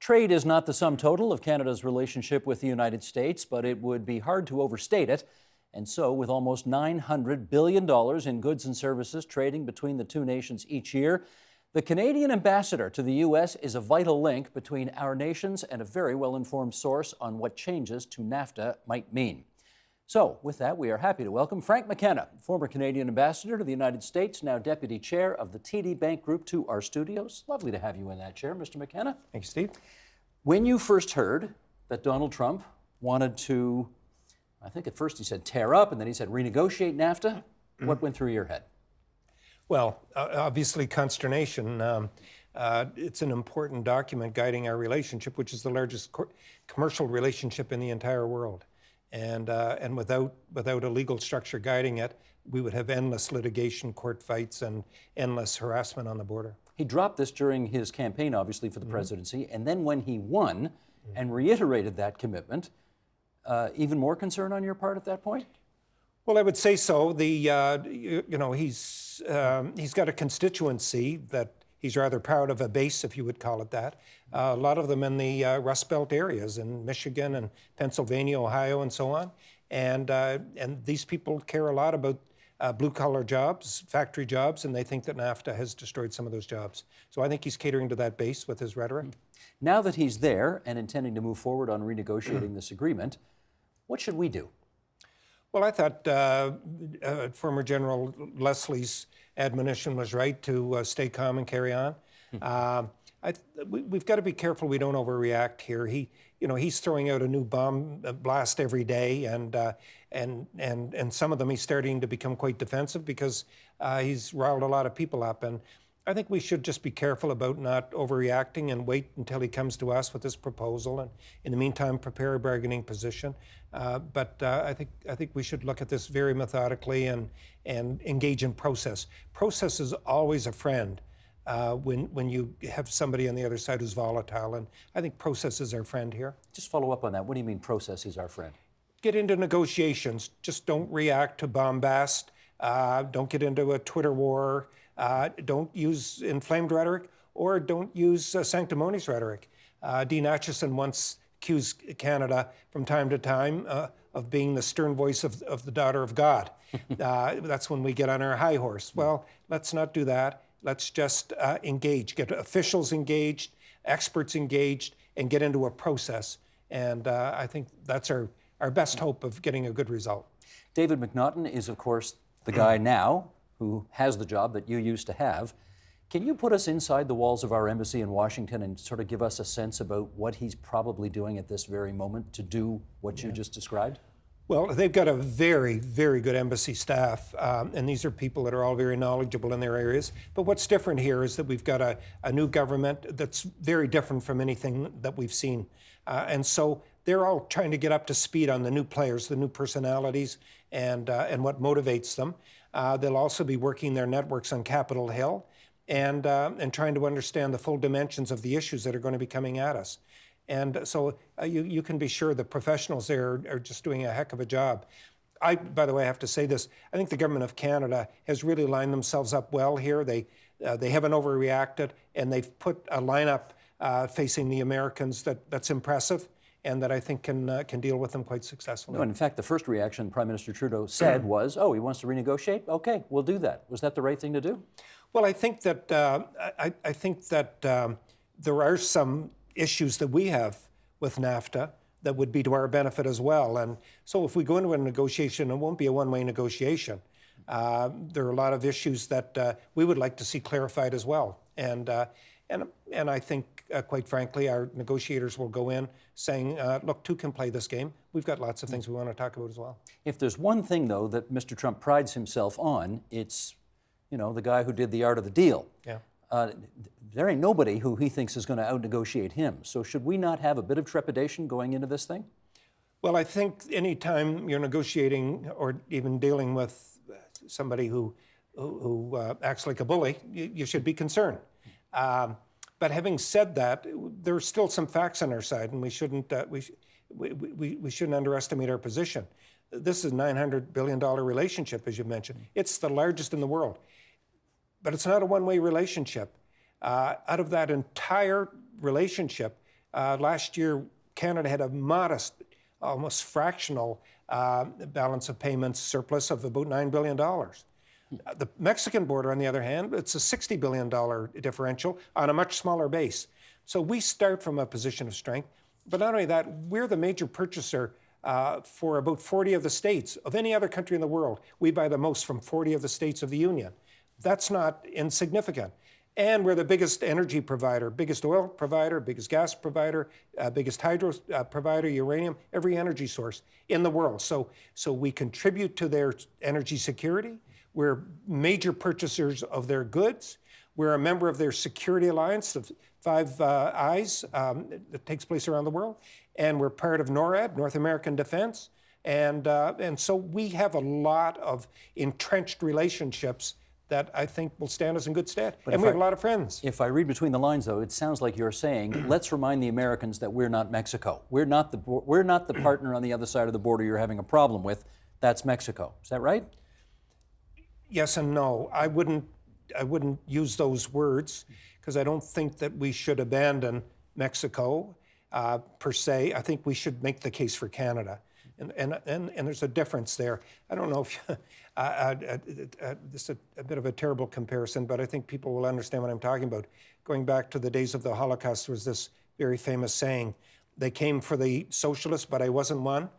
Trade is not the sum total of Canada's relationship with the United States, but it would be hard to overstate it. And so, with almost $900 billion in goods and services trading between the two nations each year, the Canadian ambassador to the U.S. is a vital link between our nations and a very well-informed source on what changes to NAFTA might mean. So, with that, we are happy to welcome Frank McKenna, former Canadian ambassador to the United States, now deputy chair of the TD Bank Group, to our studios. Lovely to have you in that chair, Mr. McKenna. Thanks, Steve. When you first heard that Donald Trump wanted to, I think at first he said tear up, and then he said renegotiate NAFTA, what went through your head? Well, obviously consternation. It's an important document guiding our relationship, which is the largest commercial relationship in the entire world. And without a legal structure guiding it, we would have endless litigation, court fights, and endless harassment on the border. He dropped this during his campaign, obviously, for the presidency, and then when he won and reiterated that commitment, even more concern on your part at that point? Well, I would say so. He's got a constituency that he's rather proud of, a base, if you would call it that. A lot of them in the Rust Belt areas in Michigan and Pennsylvania, Ohio, and so on. And these people care a lot about blue-collar jobs, factory jobs, and they think that NAFTA has destroyed some of those jobs. So I think he's catering to that base with his rhetoric. Now that he's there and intending to move forward on renegotiating this agreement, what should we do? Well, I thought former General Leslie's admonition was right to stay calm and carry on. We've got to be careful we don't overreact here. He's throwing out a new bomb blast every day, and some of them he's starting to become quite defensive because he's riled a lot of people up. And I think we should just be careful about not overreacting and wait until he comes to us with this proposal, and in the meantime prepare a bargaining position. But I think we should look at this very methodically and engage in process. Process is always a friend when you have somebody on the other side who's volatile, and I think process is our friend here. Just follow up on that. What do you mean process is our friend? Get into negotiations. Just don't react to bombast. Don't get into a Twitter war. Don't use inflamed rhetoric, or don't use sanctimonious rhetoric. Dean Acheson once accused Canada from time to time of being the stern voice of the daughter of God. That's when we get on our high horse. Well, let's not do that. Let's just engage, get officials engaged, experts engaged, and get into a process. And I think that's our best hope of getting a good result. David McNaughton is, of course, the guy now who has the job that you used to have. Can you put us inside the walls of our embassy in Washington and sort of give us a sense about what he's probably doing at this very moment to do what you just described? Well, they've got a very, very good embassy staff, and these are people that are all very knowledgeable in their areas. But what's different here is that we've got a new government that's very different from anything that we've seen. And so they're all trying to get up to speed on the new players, the new personalities, and what motivates them. They'll also be working their networks on Capitol Hill and trying to understand the full dimensions of the issues that are going to be coming at us. And so you can be sure the professionals there are just doing a heck of a job. By the way, I have to say this. I think the government of Canada has really lined themselves up well here. They haven't overreacted, and they've put a lineup facing the Americans that's impressive, and that I think can deal with them quite successfully. No, and in fact, the first reaction Prime Minister Trudeau said was, "Oh, he wants to renegotiate? Okay, we'll do that." Was that the right thing to do? Well, I think that there are some issues that we have with NAFTA that would be to our benefit as well. And so if we go into a negotiation, it won't be a one-way negotiation. There are a lot of issues that we would like to see clarified as well. And I think, quite frankly, our negotiators will go in saying, look, two can play this game. We've got lots of things we want to talk about as well. If there's one thing, though, that Mr. Trump prides himself on, it's, the guy who did the art of the deal. Yeah. There ain't nobody who he thinks is going to out-negotiate him. So should we not have a bit of trepidation going into this thing? Well, I think any time you're negotiating or even dealing with somebody who acts like a bully, you should be concerned. But having said that, there are still some facts on our side, and we shouldn't underestimate our position. This is a $900 billion relationship, as you mentioned. It's the largest in the world. But it's not a one-way relationship. Out of that entire relationship, Last year, Canada had a modest, almost fractional balance of payments surplus of about $9 billion. The Mexican border, on the other hand, it's a $60 billion differential on a much smaller base. So we start from a position of strength. But not only that, we're the major purchaser for about 40 of the states. Of any other country in the world, we buy the most from 40 of the states of the Union. That's not insignificant. And we're the biggest energy provider, biggest oil provider, biggest gas provider, biggest hydro provider, uranium, every energy source in the world. So we contribute to their energy security. We're major purchasers of their goods. We're a member of their security alliance, the Five Eyes, that takes place around the world. And we're part of NORAD, North American Defense. And so we have a lot of entrenched relationships that I think will stand us in good stead. And we have a lot of friends. If I read between the lines, though, it sounds like you're saying, let's remind the Americans that we're not Mexico. We're not the partner on the other side of the border you're having a problem with. That's Mexico. Is that right? Yes and no. I wouldn't use those words because I don't think that we should abandon Mexico per se. I think we should make the case for Canada. And there's a difference there. I don't know if this is a bit of a terrible comparison, but I think people will understand what I'm talking about. Going back to the days of the Holocaust, there was this very famous saying, they came for the socialists, but I wasn't one.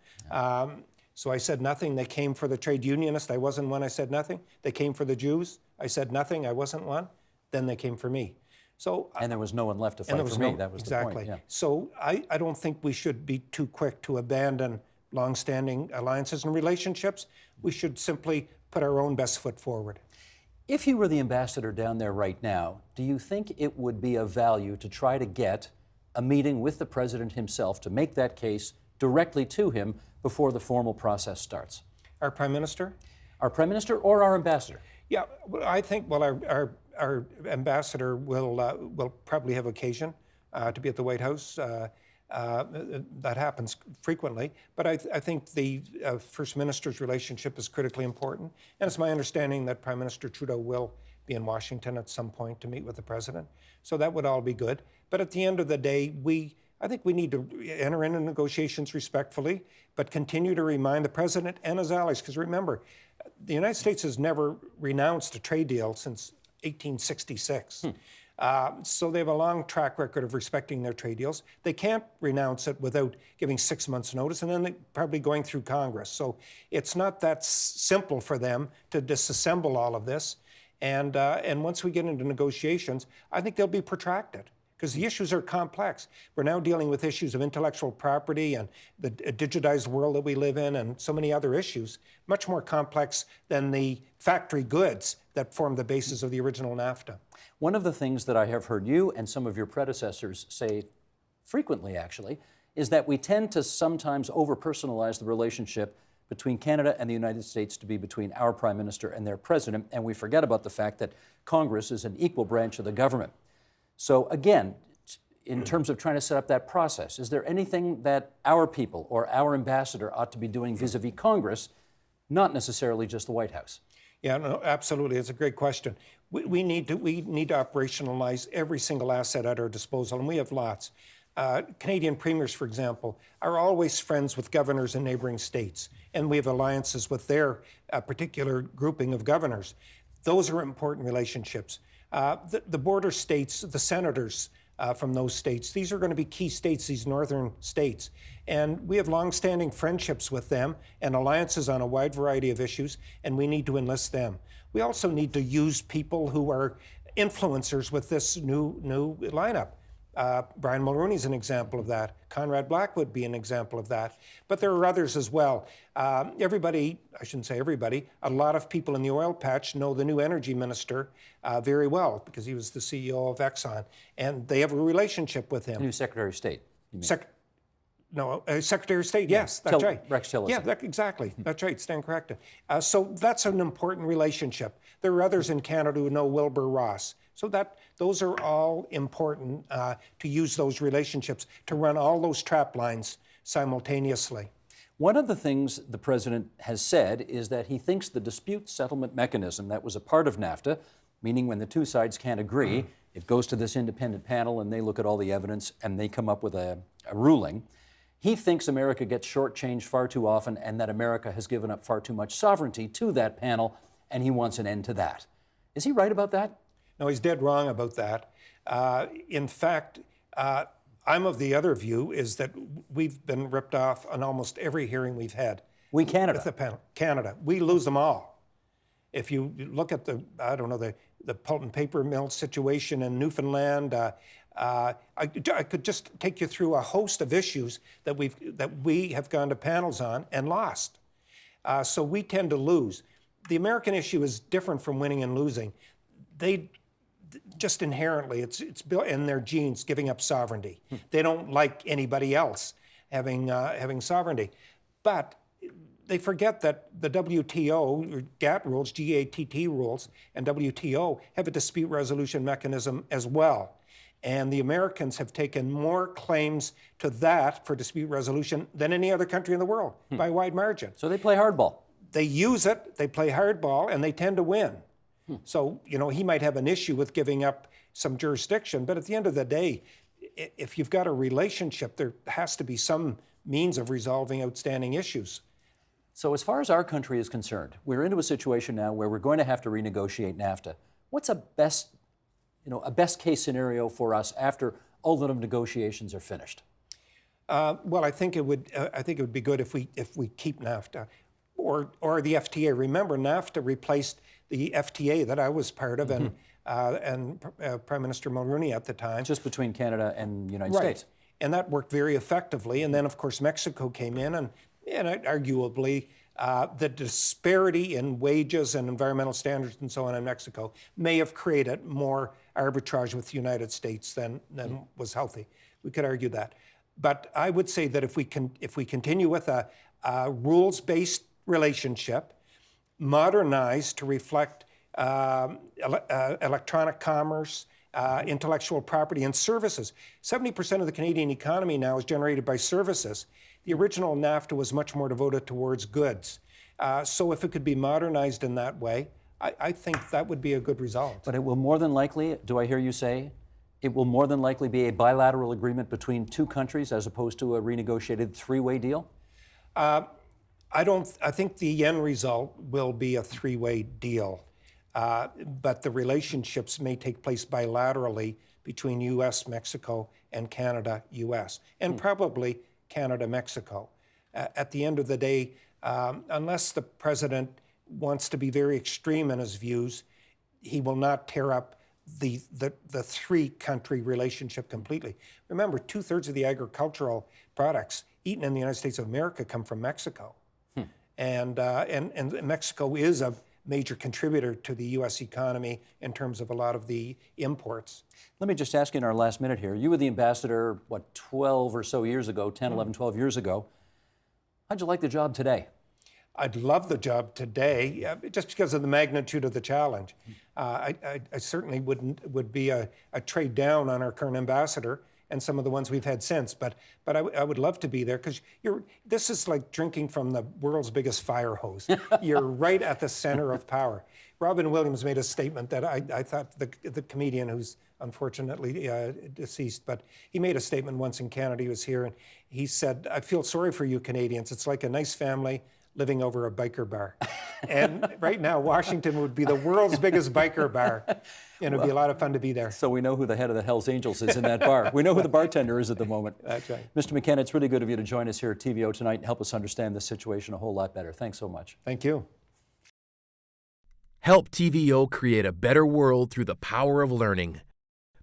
So I said nothing. They came for the trade unionist. I wasn't one. I said nothing. They came for the Jews. I said nothing. I wasn't one. Then they came for me. And there was no one left to fight for me. That was exactly. The point. Yeah. So I don't think we should be too quick to abandon long-standing alliances and relationships. We should simply put our own best foot forward. If you were the ambassador down there right now, do you think it would be of value to try to get a meeting with the president himself to make that case directly to him before the formal process starts? Our Prime Minister? Our Prime Minister or our ambassador? Yeah, I think, well, our ambassador will probably have occasion to be at the White House. That happens frequently, but I think the First Minister's relationship is critically important. And it's my understanding that Prime Minister Trudeau will be in Washington at some point to meet with the President. So that would all be good. But at the end of the day, I think we need to enter into negotiations respectfully, but continue to remind the President and his allies, because remember, the United States has never renounced a trade deal since 1866. So they have a long track record of respecting their trade deals. They can't renounce it without giving 6 months' notice, and then probably going through Congress. So it's not that simple for them to disassemble all of this. And once we get into negotiations, I think they'll be protracted because the issues are complex. We're now dealing with issues of intellectual property and the digitized world that we live in and so many other issues, much more complex than the factory goods that form the basis of the original NAFTA. One of the things that I have heard you and some of your predecessors say frequently, actually, is that we tend to sometimes over-personalize the relationship between Canada and the United States to be between our Prime Minister and their President, and we forget about the fact that Congress is an equal branch of the government. So again, in terms of trying to set up that process, is there anything that our people or our ambassador ought to be doing vis-a-vis Congress, not necessarily just the White House? Yeah, no, absolutely. It's a great question. We need to operationalize every single asset at our disposal, and we have lots. Canadian premiers, for example, are always friends with governors in neighboring states, and we have alliances with their particular grouping of governors. Those are important relationships. The border states, the senators from those states, these are going to be key states, these northern states. And we have long-standing friendships with them and alliances on a wide variety of issues, and we need to enlist them. We also need to use people who are influencers with this new lineup. Brian Mulroney is an example of that. Conrad Black would be an example of that. But there are others as well. Everybody, I shouldn't say everybody, a lot of people in the oil patch know the new energy minister very well because he was the CEO of Exxon. And they have a relationship with him. The new Secretary of State. Secretary of State, yes, that's right. Rex Tillerson. Yeah, exactly. That's right, stand corrected. So that's an important relationship. There are others in Canada who know Wilbur Ross. So those are all important to use those relationships to run all those trap lines simultaneously. One of the things the president has said is that he thinks the dispute settlement mechanism that was a part of NAFTA, meaning when the two sides can't agree, It goes to this independent panel, and they look at all the evidence, and they come up with a ruling. He thinks America gets shortchanged far too often and that America has given up far too much sovereignty to that panel, and he wants an end to that. Is he right about that? No, he's dead wrong about that. In fact, I'm of the other view, is that we've been ripped off on almost every hearing we've had. We, Canada. With the panel. Canada. We lose them all. If you look at the pulp and paper mill situation in Newfoundland, I could just take you through a host of issues that we have gone to panels on and lost. So we tend to lose. The American issue is different from winning and losing. They just inherently, it's built in their genes, giving up sovereignty. They don't like anybody else having sovereignty. But they forget that the WTO, or GATT rules, GATT rules, and WTO have a dispute resolution mechanism as well. And the Americans have taken more claims to that for dispute resolution than any other country in the world by a wide margin. So they play hardball. They use it, they play hardball, and they tend to win. So, he might have an issue with giving up some jurisdiction, but at the end of the day, if you've got a relationship, there has to be some means of resolving outstanding issues. So as far as our country is concerned, we're into a situation now where we're going to have to renegotiate NAFTA. What's a best case scenario for us after all the negotiations are finished? Well, I think it would be good if we keep NAFTA or the FTA. Remember, NAFTA replaced the FTA that I was part of, and Prime Minister Mulroney at the time. Just between Canada and the United States. And that worked very effectively. And then, of course, Mexico came in, and arguably the disparity in wages and environmental standards and so on in Mexico may have created more arbitrage with the United States than was healthy. We could argue that. But I would say that if we continue with a rules-based relationship, modernized to reflect electronic commerce, intellectual property, and services. 70% of the Canadian economy now is generated by services. The original NAFTA was much more devoted towards goods. So if it could be modernized in that way, I think that would be a good result. But it will more than likely, do I hear you say, it will more than likely be a bilateral agreement between two countries as opposed to a renegotiated three-way deal? I think the end result will be a three-way deal. But the relationships may take place bilaterally between U.S., Mexico, and Canada, U.S., and probably Canada, Mexico. At the end of the day, unless the president wants to be very extreme in his views, he will not tear up the three-country relationship completely. Remember, 2/3 of the agricultural products eaten in the United States of America come from Mexico. And Mexico is a major contributor to the U.S. economy in terms of a lot of the imports. Let me just ask you in our last minute here. You were the ambassador, 12 or so years ago, 10, 11, 12 years ago. How'd you like the job today? I'd love the job today, just because of the magnitude of the challenge. I certainly would be a trade down on our current ambassador and some of the ones we've had since, but I would love to be there, because this is like drinking from the world's biggest fire hose. You're right at the center of power. Robin Williams made a statement that I thought, the comedian who's unfortunately deceased, but he made a statement once in Canada. He was here, and he said, "I feel sorry for you Canadians. It's like a nice family living over a biker bar." And right now, Washington would be the world's biggest biker bar. And it'd be a lot of fun to be there. So we know who the head of the Hells Angels is in that bar. We know who the bartender is at the moment. That's right. Mr. McKenna, it's really good of you to join us here at TVO tonight and help us understand this situation a whole lot better. Thanks so much. Thank you. Help TVO create a better world through the power of learning.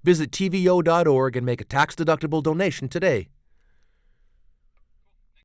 Visit TVO.org and make a tax-deductible donation today.